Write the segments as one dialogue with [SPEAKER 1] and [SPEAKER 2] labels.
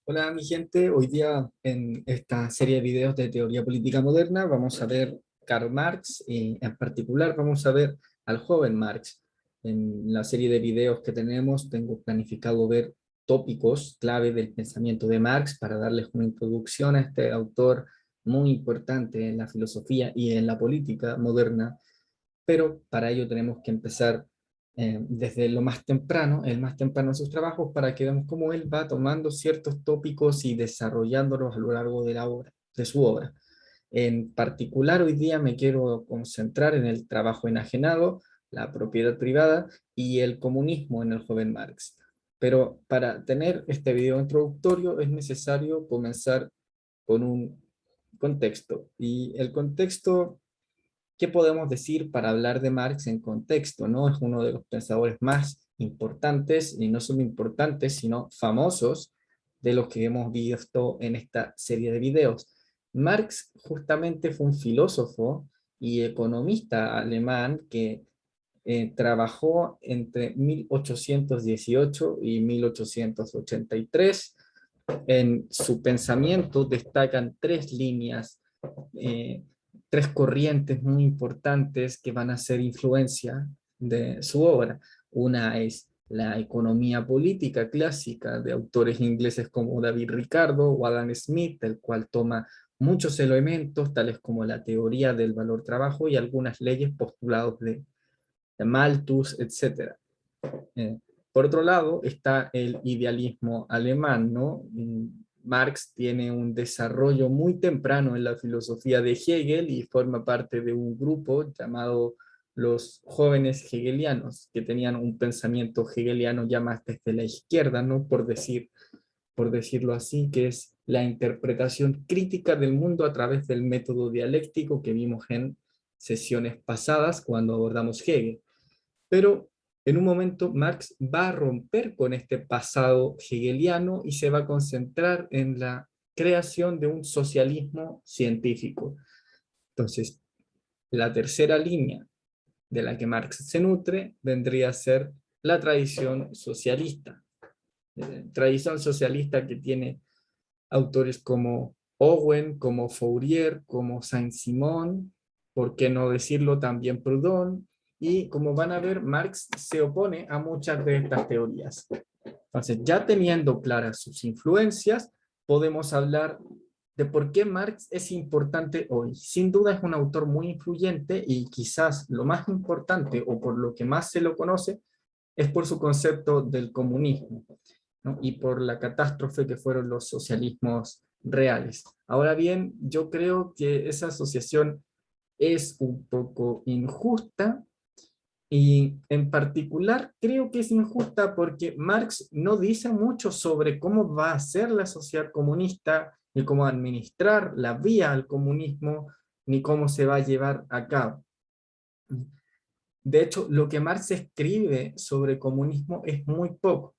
[SPEAKER 1] Hola mi gente, hoy día en esta serie de videos de teoría política moderna vamos a ver Karl Marx y en particular vamos a ver al joven Marx. En la serie de videos que tenemos tengo planificado ver tópicos clave del pensamiento de Marx para darles una introducción a este autor muy importante en la filosofía y en la política moderna, pero para ello tenemos que empezar desde lo más temprano, el más temprano de sus trabajos, para que veamos cómo él va tomando ciertos tópicos y desarrollándolos a lo largo de la obra, de su obra. En particular, hoy día me quiero concentrar en el trabajo enajenado, la propiedad privada y el comunismo en el joven Marx. Pero para tener este video introductorio es necesario comenzar con un contexto. Y el contexto, ¿qué podemos decir para hablar de Marx en contexto? ¿No? Es uno de los pensadores más importantes, y no solo importantes, sino famosos, de los que hemos visto en esta serie de videos. Marx justamente fue un filósofo y economista alemán que trabajó entre 1818 y 1883. En su pensamiento destacan tres líneas, eh, tres corrientes muy importantes que van a ser influencia de su obra. Una es la economía política clásica de autores ingleses como David Ricardo o Adam Smith, del cual toma muchos elementos, tales como la teoría del valor trabajo y algunas leyes postulados de Malthus, etc. Eh, por otro lado, está el idealismo alemán, ¿no? Marx tiene un desarrollo muy temprano en la filosofía de Hegel y forma parte de un grupo llamado los jóvenes hegelianos, que tenían un pensamiento hegeliano ya más desde la izquierda, ¿no? Por decirlo así, que es la interpretación crítica del mundo a través del método dialéctico que vimos en sesiones pasadas cuando abordamos Hegel. Pero en un momento Marx va a romper con este pasado hegeliano y se va a concentrar en la creación de un socialismo científico. Entonces, la tercera línea de la que Marx se nutre vendría a ser la tradición socialista. Tradición socialista que tiene autores como Owen, como Fourier, como Saint-Simon, por qué no decirlo también Proudhon, y como van a ver, Marx se opone a muchas de estas teorías. Entonces, ya teniendo claras sus influencias, podemos hablar de por qué Marx es importante hoy. Sin duda es un autor muy influyente y quizás lo más importante o por lo que más se lo conoce es por su concepto del comunismo, ¿no? Y por la catástrofe que fueron los socialismos reales. Ahora bien, yo creo que esa asociación es un poco injusta y en particular creo que es injusta porque Marx no dice mucho sobre cómo va a ser la sociedad comunista, ni cómo administrar la vía al comunismo, ni cómo se va a llevar a cabo. De hecho, lo que Marx escribe sobre comunismo es muy poco,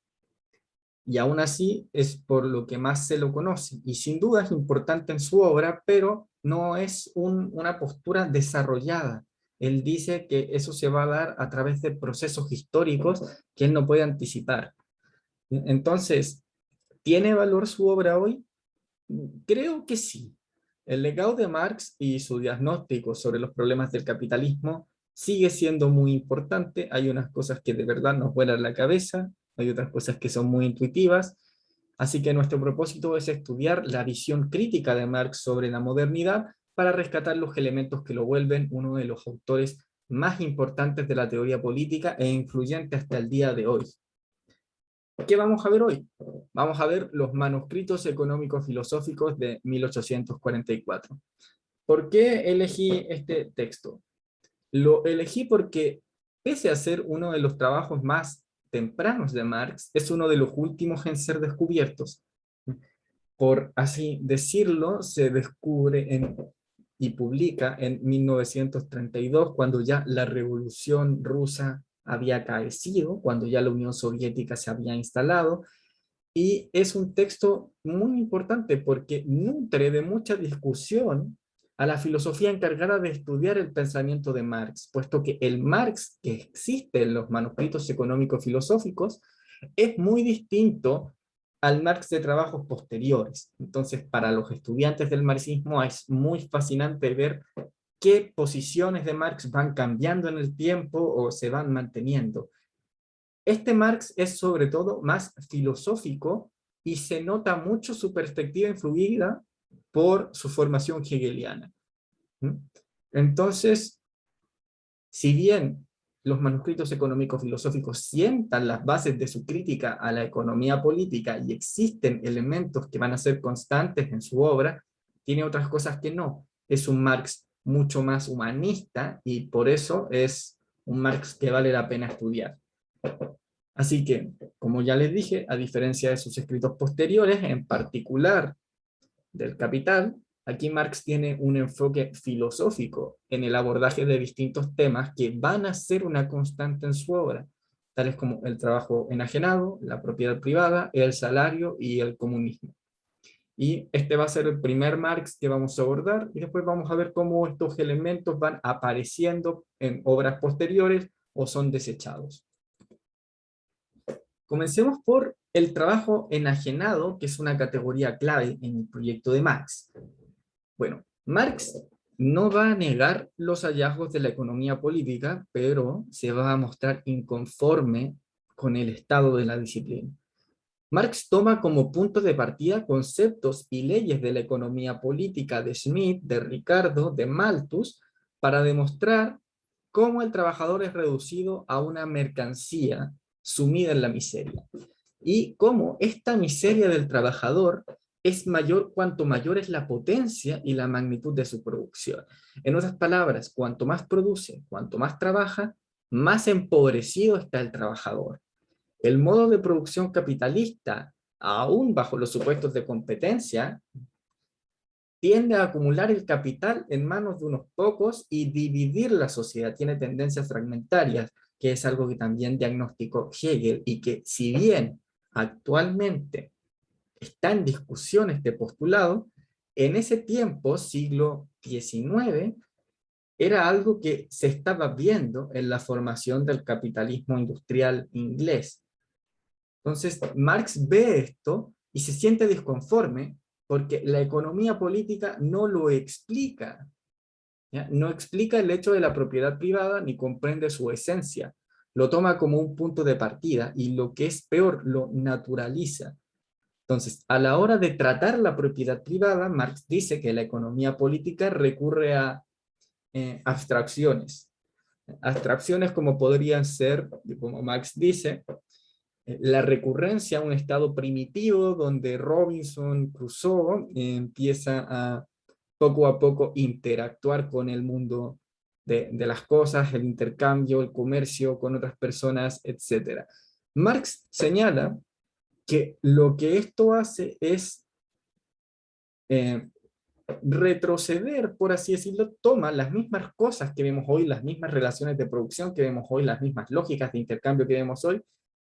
[SPEAKER 1] y aún así es por lo que más se lo conoce, y sin duda es importante en su obra, pero no es una postura desarrollada. Él dice que eso se va a dar a través de procesos históricos que él no puede anticipar. Entonces, ¿tiene valor su obra hoy? Creo que sí. El legado de Marx y su diagnóstico sobre los problemas del capitalismo sigue siendo muy importante. Hay unas cosas que de verdad nos vuelan la cabeza, hay otras cosas que son muy intuitivas. Así que nuestro propósito es estudiar la visión crítica de Marx sobre la modernidad para rescatar los elementos que lo vuelven uno de los autores más importantes de la teoría política e influyente hasta el día de hoy. ¿Qué vamos a ver hoy? Vamos a ver los manuscritos económicos filosóficos de 1844. ¿Por qué elegí este texto? Lo elegí porque, pese a ser uno de los trabajos más tempranos de Marx, es uno de los últimos en ser descubiertos. Por así decirlo, se descubre y publica en 1932, cuando ya la Revolución Rusa había acaecido, cuando ya la Unión Soviética se había instalado, y es un texto muy importante porque nutre de mucha discusión a la filosofía encargada de estudiar el pensamiento de Marx, puesto que el Marx que existe en los manuscritos económicos filosóficos es muy distinto al Marx de trabajos posteriores. Entonces, para los estudiantes del marxismo es muy fascinante ver qué posiciones de Marx van cambiando en el tiempo o se van manteniendo. Este Marx es sobre todo más filosófico y se nota mucho su perspectiva influida por su formación hegeliana. Entonces, si bien los manuscritos económicos filosóficos sientan las bases de su crítica a la economía política y existen elementos que van a ser constantes en su obra, tiene otras cosas que no. Es un Marx mucho más humanista y por eso es un Marx que vale la pena estudiar. Así que, como ya les dije, a diferencia de sus escritos posteriores, en particular del Capital, aquí Marx tiene un enfoque filosófico en el abordaje de distintos temas que van a ser una constante en su obra, tales como el trabajo enajenado, la propiedad privada, el salario y el comunismo. Y este va a ser el primer Marx que vamos a abordar, y después vamos a ver cómo estos elementos van apareciendo en obras posteriores o son desechados. Comencemos por el trabajo enajenado, que es una categoría clave en el proyecto de Marx. Bueno, Marx no va a negar los hallazgos de la economía política, pero se va a mostrar inconforme con el estado de la disciplina. Marx toma como punto de partida conceptos y leyes de la economía política de Schmitt, de Ricardo, de Malthus, para demostrar cómo el trabajador es reducido a una mercancía sumida en la miseria, y cómo esta miseria del trabajador es mayor cuanto mayor es la potencia y la magnitud de su producción. En otras palabras, cuanto más produce, cuanto más trabaja, más empobrecido está el trabajador. El modo de producción capitalista, aún bajo los supuestos de competencia, tiende a acumular el capital en manos de unos pocos y dividir la sociedad. Tiene tendencias fragmentarias, que es algo que también diagnosticó Hegel, y que si bien actualmente está en discusión este postulado, en ese tiempo, siglo XIX, era algo que se estaba viendo en la formación del capitalismo industrial inglés. Entonces, Marx ve esto y se siente disconforme porque la economía política no lo explica. ¿Ya? No explica el hecho de la propiedad privada ni comprende su esencia. Lo toma como un punto de partida y, lo que es peor, lo naturaliza. Entonces, a la hora de tratar la propiedad privada, Marx dice que la economía política recurre a abstracciones. Abstracciones como podrían ser, como Marx dice, la recurrencia a un estado primitivo donde Robinson Crusoe empieza a poco interactuar con el mundo de las cosas, el intercambio, el comercio con otras personas, etc. Marx señala que lo que esto hace es retroceder, por así decirlo, toma las mismas cosas que vemos hoy, las mismas relaciones de producción que vemos hoy, las mismas lógicas de intercambio que vemos hoy,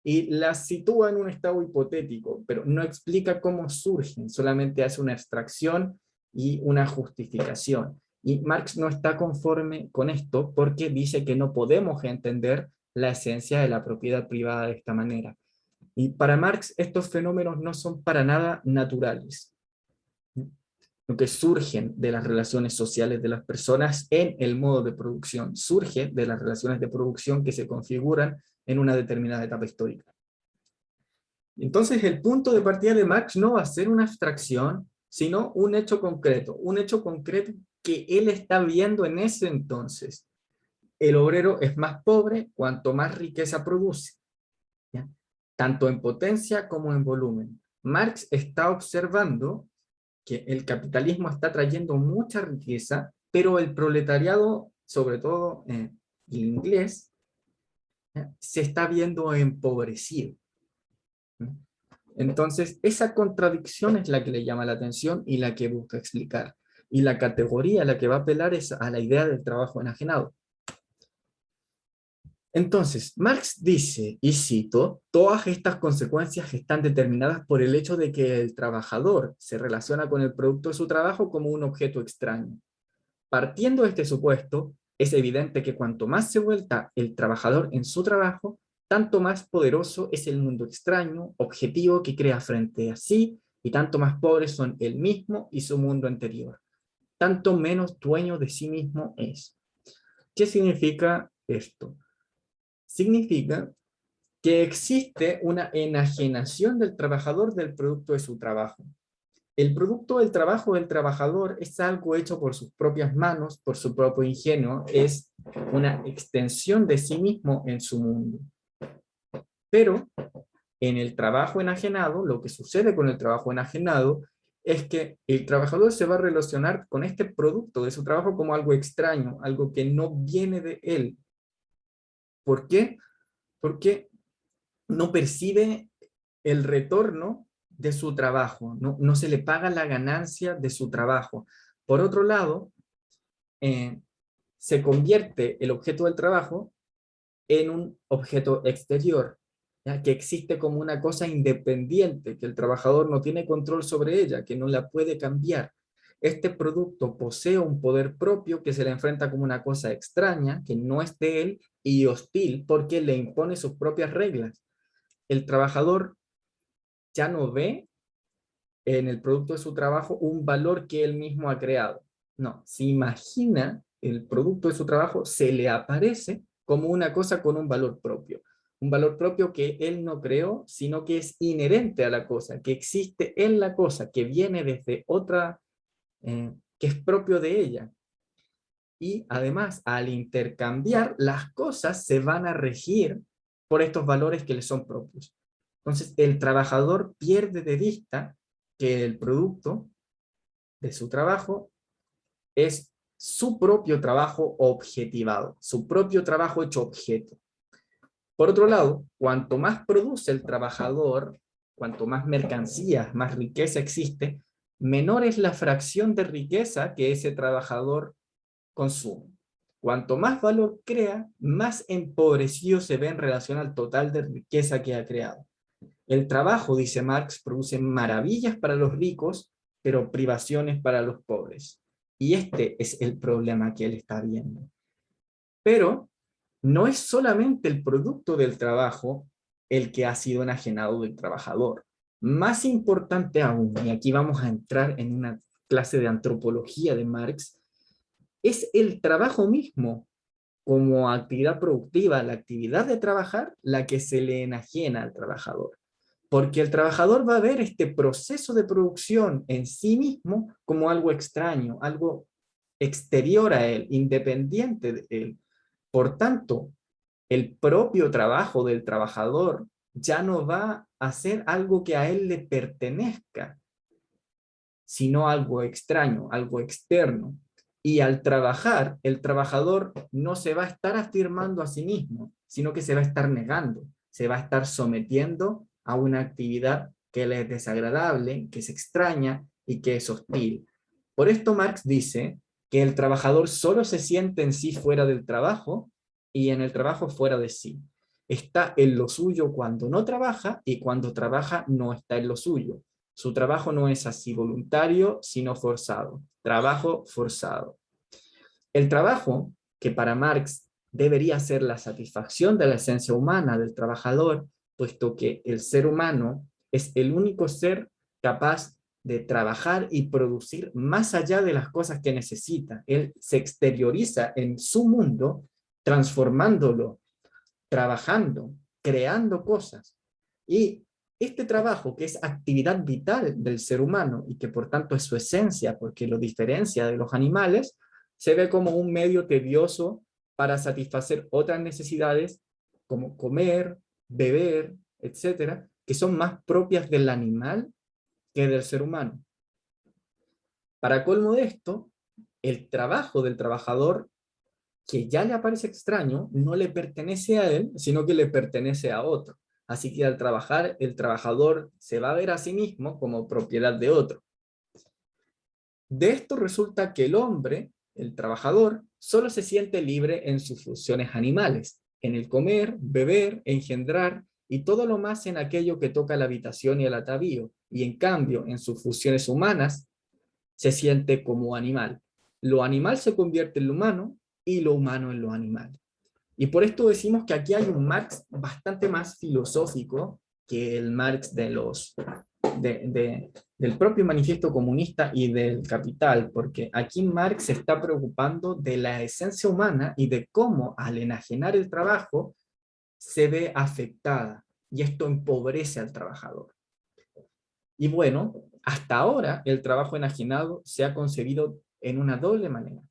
[SPEAKER 1] y las sitúa en un estado hipotético, pero no explica cómo surgen, solamente hace una abstracción y una justificación. Y Marx no está conforme con esto porque dice que no podemos entender la esencia de la propiedad privada de esta manera. Y para Marx estos fenómenos no son para nada naturales, lo que surgen de las relaciones sociales de las personas en el modo de producción, surge de las relaciones de producción que se configuran en una determinada etapa histórica. Entonces el punto de partida de Marx no va a ser una abstracción, sino un hecho concreto que él está viendo en ese entonces. El obrero es más pobre cuanto más riqueza produce, ¿ya? Tanto en potencia como en volumen. Marx está observando que el capitalismo está trayendo mucha riqueza, pero el proletariado, sobre todo el inglés, se está viendo empobrecido. Entonces, esa contradicción es la que le llama la atención y la que busca explicar. Y la categoría a la que va a apelar es a la idea del trabajo enajenado. Entonces, Marx dice, y cito, todas estas consecuencias están determinadas por el hecho de que el trabajador se relaciona con el producto de su trabajo como un objeto extraño. Partiendo de este supuesto, es evidente que cuanto más se vuelta el trabajador en su trabajo, tanto más poderoso es el mundo extraño, objetivo que crea frente a sí, y tanto más pobres son él mismo y su mundo anterior. Tanto menos dueño de sí mismo es. ¿Qué significa esto? Significa que existe una enajenación del trabajador del producto de su trabajo. El producto del trabajo del trabajador es algo hecho por sus propias manos, por su propio ingenio, es una extensión de sí mismo en su mundo. Pero en el trabajo enajenado, lo que sucede con el trabajo enajenado es que el trabajador se va a relacionar con este producto de su trabajo como algo extraño, algo que no viene de él. ¿Por qué? Porque no percibe el retorno de su trabajo, no se le paga la ganancia de su trabajo. Por otro lado, se convierte el objeto del trabajo en un objeto exterior, ¿ya? Que existe como una cosa independiente, que el trabajador no tiene control sobre ella, que no la puede cambiar. Este producto posee un poder propio que se le enfrenta como una cosa extraña, que no es de él, y hostil porque le impone sus propias reglas. El trabajador ya no ve en el producto de su trabajo un valor que él mismo ha creado. No, se imagina el producto de su trabajo, se le aparece como una cosa con un valor propio que él no creó, sino que es inherente a la cosa, que existe en la cosa, que viene desde otra, que es propio de ella. Y además, al intercambiar, las cosas se van a regir por estos valores que le son propios. Entonces, el trabajador pierde de vista que el producto de su trabajo es su propio trabajo objetivado, su propio trabajo hecho objeto. Por otro lado, cuanto más produce el trabajador, cuanto más mercancías, más riqueza existe, menor es la fracción de riqueza que ese trabajador consume. Cuanto más valor crea, más empobrecido se ve en relación al total de riqueza que ha creado. El trabajo, dice Marx, produce maravillas para los ricos, pero privaciones para los pobres. Y este es el problema que él está viendo. Pero no es solamente el producto del trabajo el que ha sido enajenado del trabajador. Más importante aún, y aquí vamos a entrar en una clase de antropología de Marx, es el trabajo mismo como actividad productiva, la actividad de trabajar, la que se le enajena al trabajador. Porque el trabajador va a ver este proceso de producción en sí mismo como algo extraño, algo exterior a él, independiente de él. Por tanto, el propio trabajo del trabajador ya no va a ser algo que a él le pertenezca, sino algo extraño, algo externo. Y al trabajar, el trabajador no se va a estar afirmando a sí mismo, sino que se va a estar negando, se va a estar sometiendo a una actividad que le es desagradable, que es extraña y que es hostil. Por esto Marx dice que el trabajador solo se siente en sí fuera del trabajo y en el trabajo fuera de sí. Está en lo suyo cuando no trabaja y cuando trabaja no está en lo suyo. Su trabajo no es así voluntario, sino forzado. Trabajo forzado. El trabajo, que para Marx debería ser la satisfacción de la esencia humana del trabajador, puesto que el ser humano es el único ser capaz de trabajar y producir más allá de las cosas que necesita. Él se exterioriza en su mundo, transformándolo, trabajando, creando cosas. Y este trabajo, que es actividad vital del ser humano y que por tanto es su esencia, porque lo diferencia de los animales, se ve como un medio tedioso para satisfacer otras necesidades como comer, beber, etcétera, que son más propias del animal que del ser humano. Para colmo de esto, el trabajo del trabajador, que ya le aparece extraño, no le pertenece a él, sino que le pertenece a otro. Así que al trabajar, el trabajador se va a ver a sí mismo como propiedad de otro. De esto resulta que el hombre, el trabajador, solo se siente libre en sus funciones animales, en el comer, beber, engendrar y todo lo más en aquello que toca la habitación y el atavío, y en cambio en sus funciones humanas se siente como animal. Lo animal se convierte en lo humano y lo humano en lo animal. Y por esto decimos que aquí hay un Marx bastante más filosófico que el Marx del propio manifiesto comunista y del Capital, porque aquí Marx se está preocupando de la esencia humana y de cómo al enajenar el trabajo se ve afectada, y esto empobrece al trabajador. Y bueno, hasta ahora el trabajo enajenado se ha concebido en una doble manera.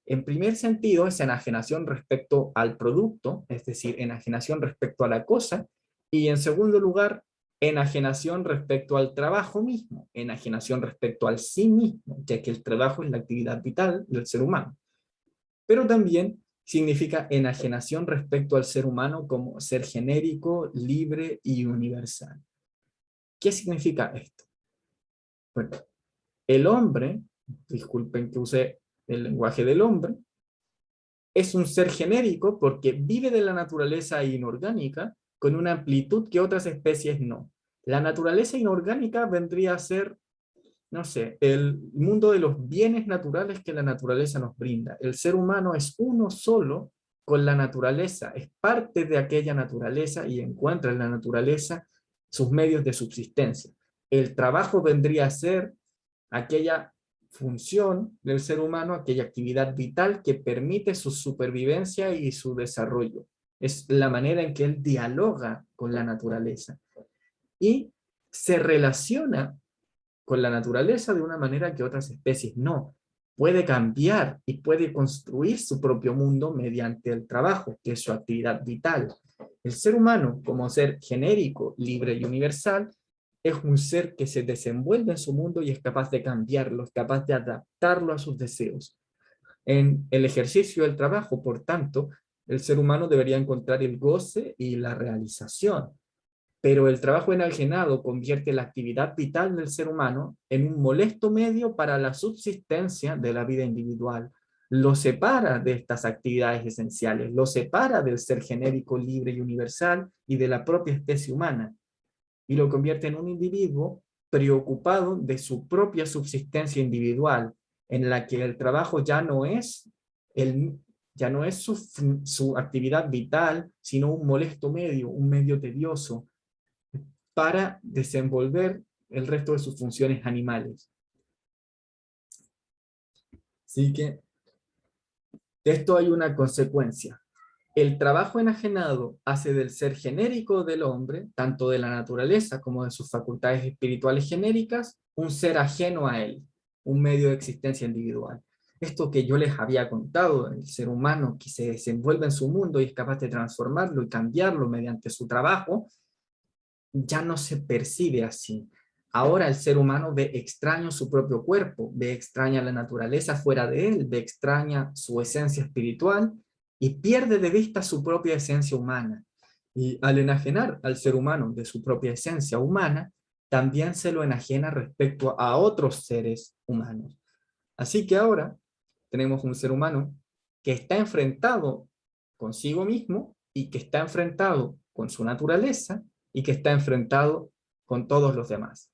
[SPEAKER 1] En primer sentido, es enajenación respecto al producto, es decir, enajenación respecto a la cosa, y en segundo lugar, enajenación respecto al trabajo mismo, enajenación respecto al sí mismo, ya que el trabajo es la actividad vital del ser humano. Pero también significa enajenación respecto al ser humano como ser genérico, libre y universal. ¿Qué significa esto? Bueno, el hombre, disculpen que use el lenguaje del hombre, es un ser genérico porque vive de la naturaleza inorgánica con una amplitud que otras especies no. La naturaleza inorgánica vendría a ser, no sé, el mundo de los bienes naturales que la naturaleza nos brinda. El ser humano es uno solo con la naturaleza, es parte de aquella naturaleza y encuentra en la naturaleza sus medios de subsistencia. El trabajo vendría a ser aquella función del ser humano, aquella actividad vital que permite su supervivencia y su desarrollo. Es la manera en que él dialoga con la naturaleza y se relaciona con la naturaleza de una manera que otras especies no. Puede cambiar y puede construir su propio mundo mediante el trabajo, que es su actividad vital. El ser humano, como ser genérico, libre y universal, es un ser que se desenvuelve en su mundo y es capaz de cambiarlo, es capaz de adaptarlo a sus deseos. En el ejercicio del trabajo, por tanto, el ser humano debería encontrar el goce y la realización. Pero el trabajo enajenado convierte la actividad vital del ser humano en un molesto medio para la subsistencia de la vida individual. Lo separa de estas actividades esenciales, lo separa del ser genérico, libre y universal y de la propia especie humana, y lo convierte en un individuo preocupado de su propia subsistencia individual, en la que el trabajo ya no es su actividad vital, sino un molesto medio, un medio tedioso, para desenvolver el resto de sus funciones animales. Así que de esto hay una consecuencia. El trabajo enajenado hace del ser genérico del hombre, tanto de la naturaleza como de sus facultades espirituales genéricas, un ser ajeno a él, un medio de existencia individual. Esto que yo les había contado, el ser humano que se desenvuelve en su mundo y es capaz de transformarlo y cambiarlo mediante su trabajo, ya no se percibe así. Ahora el ser humano ve extraño su propio cuerpo, ve extraña la naturaleza fuera de él, ve extraña su esencia espiritual y pierde de vista su propia esencia humana. Y al enajenar al ser humano de su propia esencia humana, también se lo enajena respecto a otros seres humanos. Así que ahora tenemos un ser humano que está enfrentado consigo mismo y que está enfrentado con su naturaleza y que está enfrentado con todos los demás.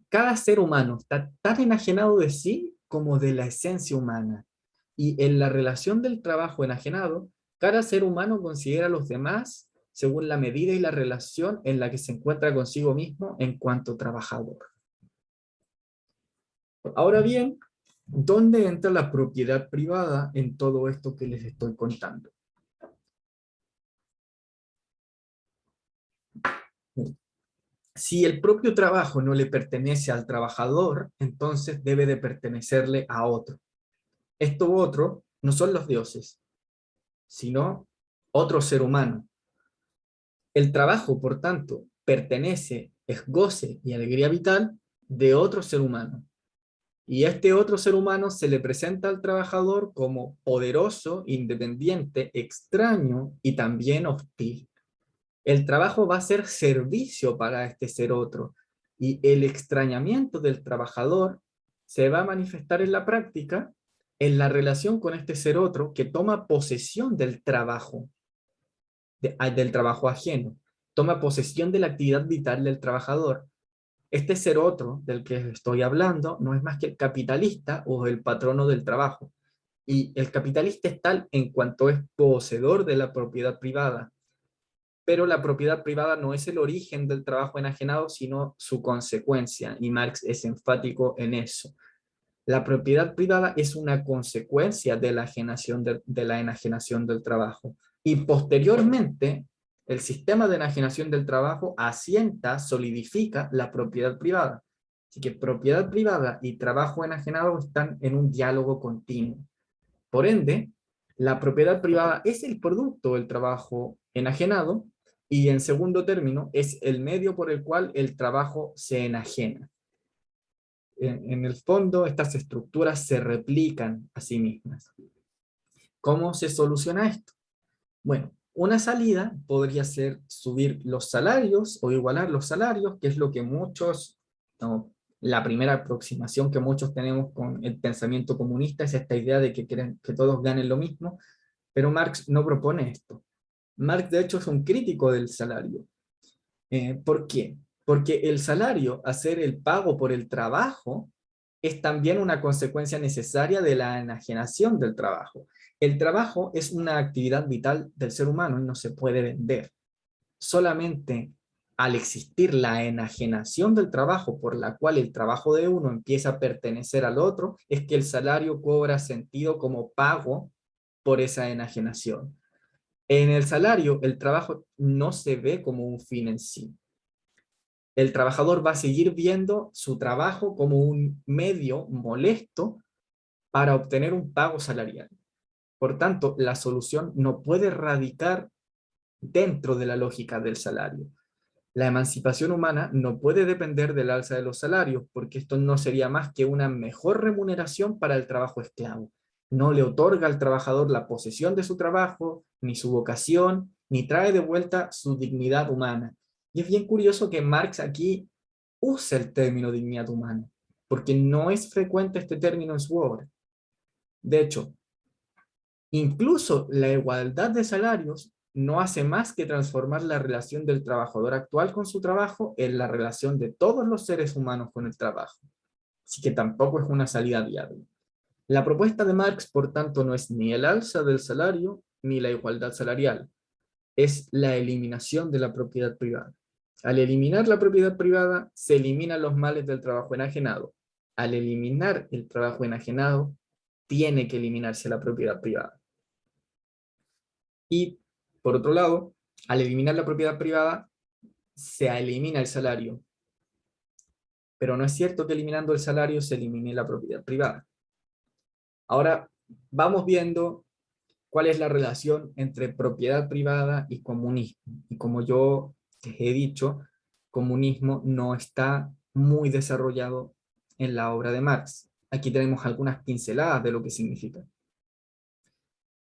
[SPEAKER 1] Cada ser humano está tan enajenado de sí como de la esencia humana. Y en la relación del trabajo enajenado, cada ser humano considera a los demás según la medida y la relación en la que se encuentra consigo mismo en cuanto trabajador. Ahora bien, ¿dónde entra la propiedad privada en todo esto que les estoy contando? Si el propio trabajo no le pertenece al trabajador, entonces debe de pertenecerle a otro. Esto otro no son los dioses, sino otro ser humano. El trabajo, por tanto, pertenece, es goce y alegría vital de otro ser humano. Y este otro ser humano se le presenta al trabajador como poderoso, independiente, extraño y también hostil. El trabajo va a ser servicio para este ser otro, y el extrañamiento del trabajador se va a manifestar en la práctica en la relación con este ser otro que toma posesión del trabajo, del trabajo ajeno, toma posesión de la actividad vital del trabajador. Este ser otro del que estoy hablando no es más que el capitalista o el patrono del trabajo, Y el capitalista es tal en cuanto es poseedor de la propiedad privada, pero la propiedad privada no es el origen del trabajo enajenado, sino su consecuencia, y Marx es enfático en eso. La propiedad privada es una consecuencia de la de la enajenación del trabajo, y posteriormente el sistema de enajenación del trabajo asienta, solidifica la propiedad privada. Así que propiedad privada y trabajo enajenado están en un diálogo continuo. Por ende, la propiedad privada es el producto del trabajo enajenado y, en segundo término, es el medio por el cual el trabajo se enajena. En el fondo, estas estructuras se replican a sí mismas. ¿Cómo se soluciona esto? Bueno, una salida podría ser subir los salarios o igualar los salarios, que es lo que muchos, no, la primera aproximación que muchos tenemos con el pensamiento comunista es esta idea de que quieren que todos ganen lo mismo, pero Marx no propone esto. Marx, de hecho, es un crítico del salario. ¿Por qué? Porque el salario, hacer el pago por el trabajo, es también una consecuencia necesaria de la enajenación del trabajo. El trabajo es una actividad vital del ser humano y no se puede vender. Solamente al existir la enajenación del trabajo, por la cual el trabajo de uno empieza a pertenecer al otro, es que el salario cobra sentido como pago por esa enajenación. En el salario, el trabajo no se ve como un fin en sí. El trabajador va a seguir viendo su trabajo como un medio molesto para obtener un pago salarial. Por tanto, la solución no puede radicar dentro de la lógica del salario. La emancipación humana no puede depender del alza de los salarios, porque esto no sería más que una mejor remuneración para el trabajo esclavo. No le otorga al trabajador la posesión de su trabajo, ni su vocación, ni trae de vuelta su dignidad humana. Y es bien curioso que Marx aquí usa el término dignidad humana, porque no es frecuente este término en su obra. De hecho, incluso la igualdad de salarios no hace más que transformar la relación del trabajador actual con su trabajo en la relación de todos los seres humanos con el trabajo. Así que tampoco es una salida viable. La propuesta de Marx, por tanto, no es ni el alza del salario ni la igualdad salarial, es la eliminación de la propiedad privada. Al eliminar la propiedad privada, se eliminan los males del trabajo enajenado. Al eliminar el trabajo enajenado, tiene que eliminarse la propiedad privada. Y, por otro lado, al eliminar la propiedad privada, se elimina el salario. Pero no es cierto que eliminando el salario se elimine la propiedad privada. Ahora, vamos viendo cuál es la relación entre propiedad privada y comunismo. Y como yo les he dicho, comunismo no está muy desarrollado en la obra de Marx. Aquí tenemos algunas pinceladas de lo que significa.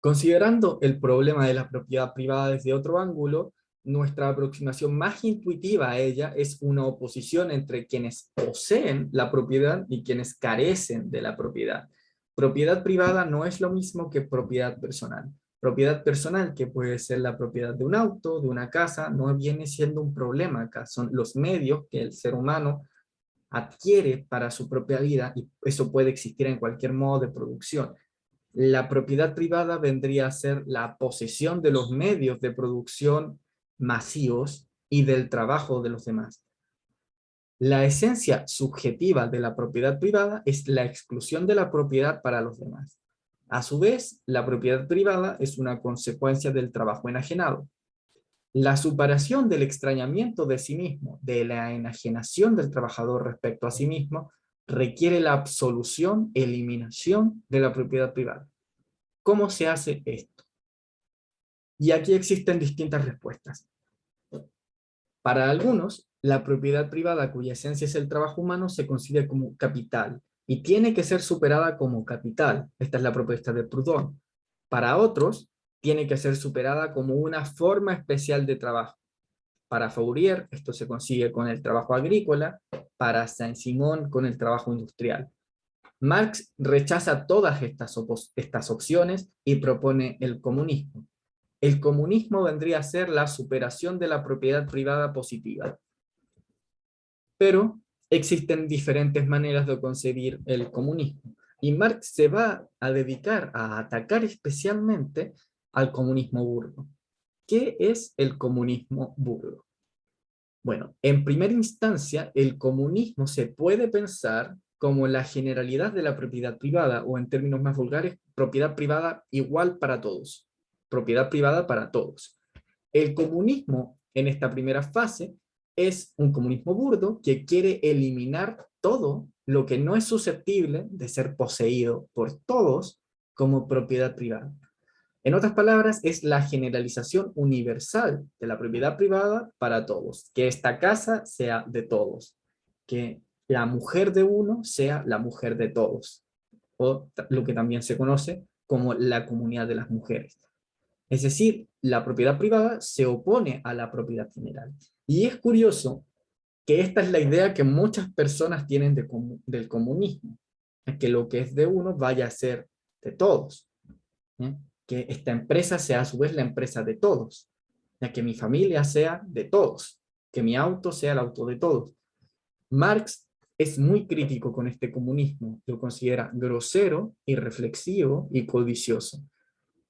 [SPEAKER 1] Considerando el problema de la propiedad privada desde otro ángulo, nuestra aproximación más intuitiva a ella es una oposición entre quienes poseen la propiedad y quienes carecen de la propiedad. Propiedad privada no es lo mismo que propiedad personal. Propiedad personal, que puede ser la propiedad de un auto, de una casa, no viene siendo un problema acá. Son los medios que el ser humano adquiere para su propia vida y eso puede existir en cualquier modo de producción. La propiedad privada vendría a ser la posesión de los medios de producción masivos y del trabajo de los demás. La esencia subjetiva de la propiedad privada es la exclusión de la propiedad para los demás. A su vez, la propiedad privada es una consecuencia del trabajo enajenado. La superación del extrañamiento de sí mismo, de la enajenación del trabajador respecto a sí mismo, requiere la absolución, eliminación de la propiedad privada. ¿Cómo se hace esto? Y aquí existen distintas respuestas. Para algunos, la propiedad privada cuya esencia es el trabajo humano se considera como capital y tiene que ser superada como capital. Esta es la propuesta de Proudhon. Para otros, tiene que ser superada como una forma especial de trabajo. Para Fourier, esto se consigue con el trabajo agrícola, para Saint-Simon con el trabajo industrial. Marx rechaza todas estas opciones y propone el comunismo. El comunismo vendría a ser la superación de la propiedad privada positiva. Pero existen diferentes maneras de concebir el comunismo. Y Marx se va a dedicar a atacar especialmente al comunismo burdo. ¿Qué es el comunismo burdo? Bueno, en primera instancia, el comunismo se puede pensar como la generalidad de la propiedad privada, o en términos más vulgares, propiedad privada igual para todos. Propiedad privada para todos. El comunismo, en esta primera fase, es un comunismo burdo que quiere eliminar todo lo que no es susceptible de ser poseído por todos como propiedad privada. En otras palabras, es la generalización universal de la propiedad privada para todos. Que esta casa sea de todos. Que la mujer de uno sea la mujer de todos. O lo que también se conoce como la comunidad de las mujeres. Es decir, la propiedad privada se opone a la propiedad general. Y es curioso que esta es la idea que muchas personas tienen del comunismo. Que lo que es de uno vaya a ser de todos. ¿Eh? Que esta empresa sea a su vez la empresa de todos, ya que mi familia sea de todos, que mi auto sea el auto de todos. Marx es muy crítico con este comunismo, lo considera grosero, irreflexivo y codicioso.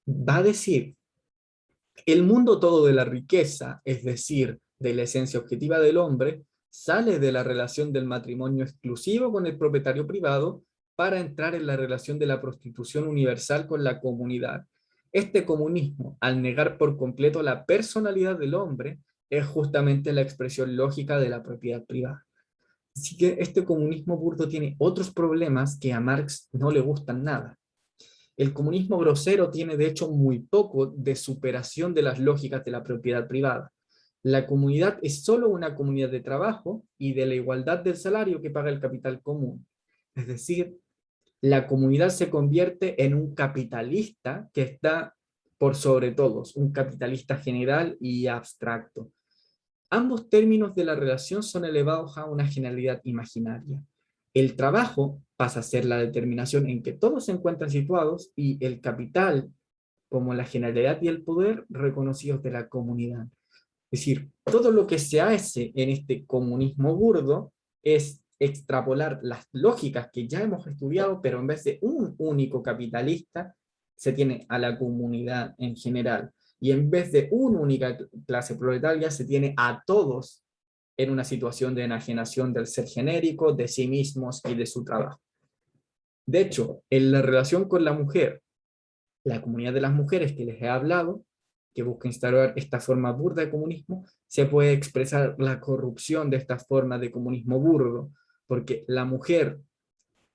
[SPEAKER 1] Va a decir, el mundo todo de la riqueza, es decir, de la esencia objetiva del hombre, sale de la relación del matrimonio exclusivo con el propietario privado para entrar en la relación de la prostitución universal con la comunidad. Este comunismo, al negar por completo la personalidad del hombre, es justamente la expresión lógica de la propiedad privada. Así que este comunismo burdo tiene otros problemas que a Marx no le gustan nada. El comunismo grosero tiene de hecho muy poco de superación de las lógicas de la propiedad privada. La comunidad es solo una comunidad de trabajo y de la igualdad del salario que paga el capital común. Es decir, la comunidad se convierte en un capitalista que está por sobre todos, un capitalista general y abstracto. Ambos términos de la relación son elevados a una generalidad imaginaria. El trabajo pasa a ser la determinación en que todos se encuentran situados y el capital como la generalidad y el poder reconocidos de la comunidad. Es decir, todo lo que se hace en este comunismo burdo es extrapolar las lógicas que ya hemos estudiado, pero en vez de un único capitalista, se tiene a la comunidad en general. Y en vez de una única clase proletaria, se tiene a todos en una situación de enajenación del ser genérico, de sí mismos y de su trabajo. De hecho, en la relación con la mujer, la comunidad de las mujeres que les he hablado, que busca instaurar esta forma burda de comunismo, se puede expresar la corrupción de esta forma de comunismo burdo, porque la mujer,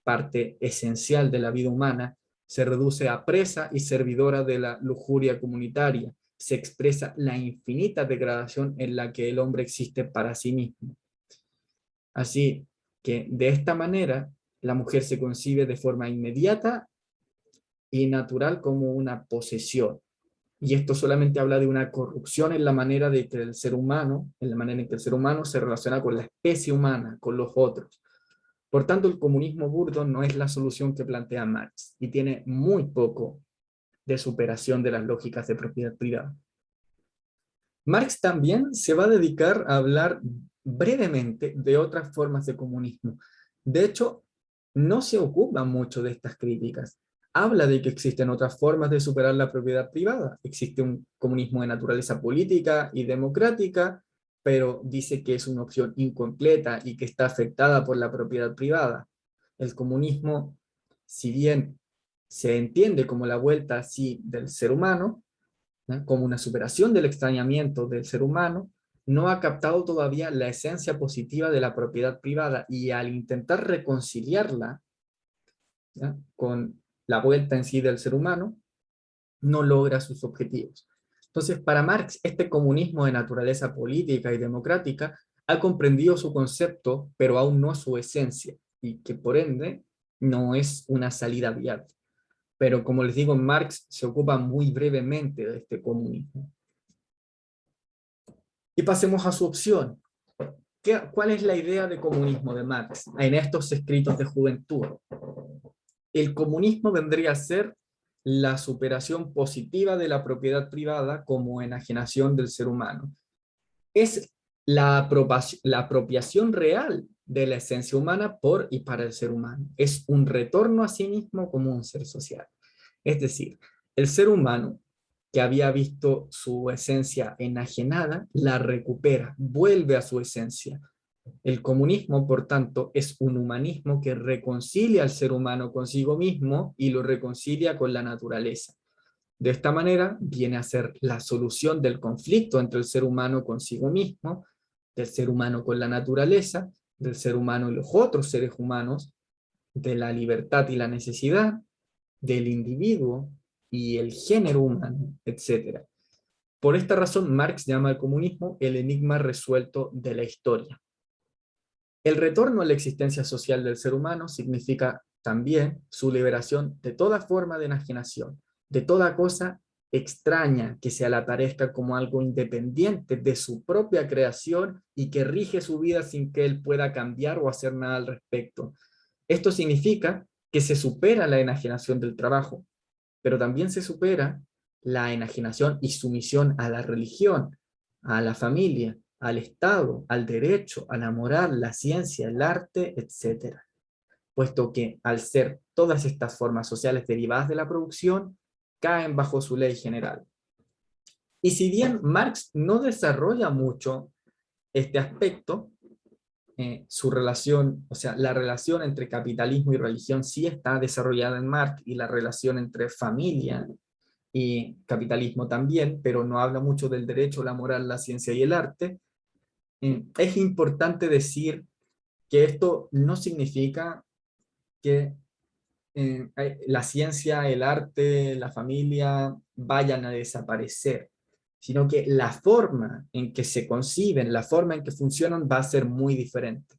[SPEAKER 1] parte esencial de la vida humana, se reduce a presa y servidora de la lujuria comunitaria. Se expresa la infinita degradación en la que el hombre existe para sí mismo. Así que de esta manera, la mujer se concibe de forma inmediata y natural como una posesión. Y esto solamente habla de una corrupción en la manera de que el ser humano, en la manera en que el ser humano se relaciona con la especie humana, con los otros. Por tanto, el comunismo burdo no es la solución que plantea Marx y tiene muy poco de superación de las lógicas de propiedad privada. Marx también se va a dedicar a hablar brevemente de otras formas de comunismo. De hecho, no se ocupa mucho de estas críticas. Habla de que existen otras formas de superar la propiedad privada. Existe un comunismo de naturaleza política y democrática, pero dice que es una opción incompleta y que está afectada por la propiedad privada. El comunismo, si bien se entiende como la vuelta así del ser humano, ¿no?, como una superación del extrañamiento del ser humano, no ha captado todavía la esencia positiva de la propiedad privada y al intentar reconciliarla, ¿no?, con la vuelta en sí del ser humano, no logra sus objetivos. Entonces, para Marx, este comunismo de naturaleza política y democrática ha comprendido su concepto, pero aún no su esencia, y que por ende no es una salida viable. Pero como les digo, Marx se ocupa muy brevemente de este comunismo. Y pasemos a su opción. ¿Cuál es la idea de comunismo de Marx en estos escritos de juventud? El comunismo vendría a ser la superación positiva de la propiedad privada como enajenación del ser humano. Es la apropiación real de la esencia humana por y para el ser humano. Es un retorno a sí mismo como un ser social. Es decir, el ser humano que había visto su esencia enajenada, la recupera, vuelve a su esencia. El comunismo, por tanto, es un humanismo que reconcilia al ser humano consigo mismo y lo reconcilia con la naturaleza. De esta manera viene a ser la solución del conflicto entre el ser humano consigo mismo, del ser humano con la naturaleza, del ser humano y los otros seres humanos, de la libertad y la necesidad, del individuo y el género humano, etc. Por esta razón, Marx llama al comunismo el enigma resuelto de la historia. El retorno a la existencia social del ser humano significa también su liberación de toda forma de enajenación, de toda cosa extraña que se le aparezca como algo independiente de su propia creación y que rige su vida sin que él pueda cambiar o hacer nada al respecto. Esto significa que se supera la enajenación del trabajo, pero también se supera la enajenación y sumisión a la religión, a la familia, al Estado, al derecho, a la moral, la ciencia, el arte, etc. Puesto que al ser todas estas formas sociales derivadas de la producción, caen bajo su ley general. Y si bien Marx no desarrolla mucho este aspecto, su relación, o sea, la relación entre capitalismo y religión sí está desarrollada en Marx, y la relación entre familia y capitalismo también, pero no habla mucho del derecho, la moral, la ciencia y el arte. Es importante decir que esto no significa que la ciencia, el arte, la familia vayan a desaparecer, sino que la forma en que se conciben, la forma en que funcionan va a ser muy diferente.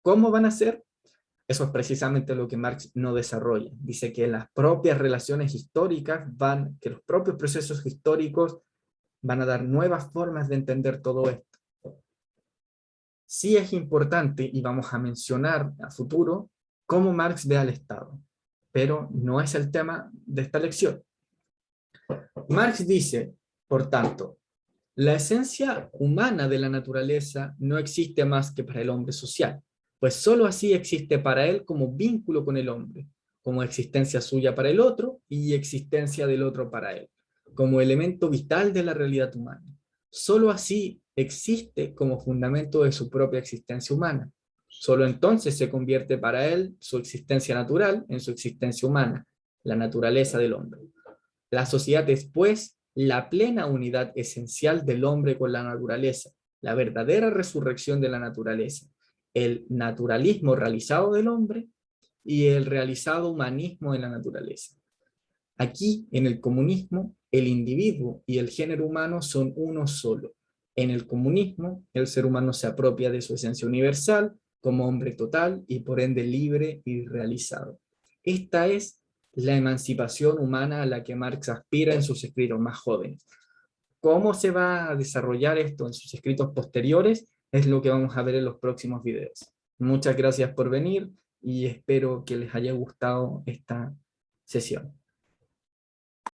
[SPEAKER 1] ¿Cómo van a ser? Eso es precisamente lo que Marx no desarrolla. Dice que las propias relaciones históricas que los propios procesos históricos van a dar nuevas formas de entender todo esto. Sí es importante, y vamos a mencionar a futuro, cómo Marx ve al Estado, pero no es el tema de esta lección. Marx dice, por tanto, la esencia humana de la naturaleza no existe más que para el hombre social, pues sólo así existe para él como vínculo con el hombre, como existencia suya para el otro y existencia del otro para él, como elemento vital de la realidad humana. Sólo así existe como fundamento de su propia existencia humana. Sólo entonces se convierte para él su existencia natural en su existencia humana, la naturaleza del hombre. La sociedad es, pues, la plena unidad esencial del hombre con la naturaleza, la verdadera resurrección de la naturaleza, el naturalismo realizado del hombre y el realizado humanismo de la naturaleza. Aquí, en el comunismo, el individuo y el género humano son uno solo. En el comunismo, el ser humano se apropia de su esencia universal como hombre total y por ende libre y realizado. Esta es la emancipación humana a la que Marx aspira en sus escritos más jóvenes. ¿Cómo se va a desarrollar esto en sus escritos posteriores? Es lo que vamos a ver en los próximos videos. Muchas gracias por venir y espero que les haya gustado esta sesión.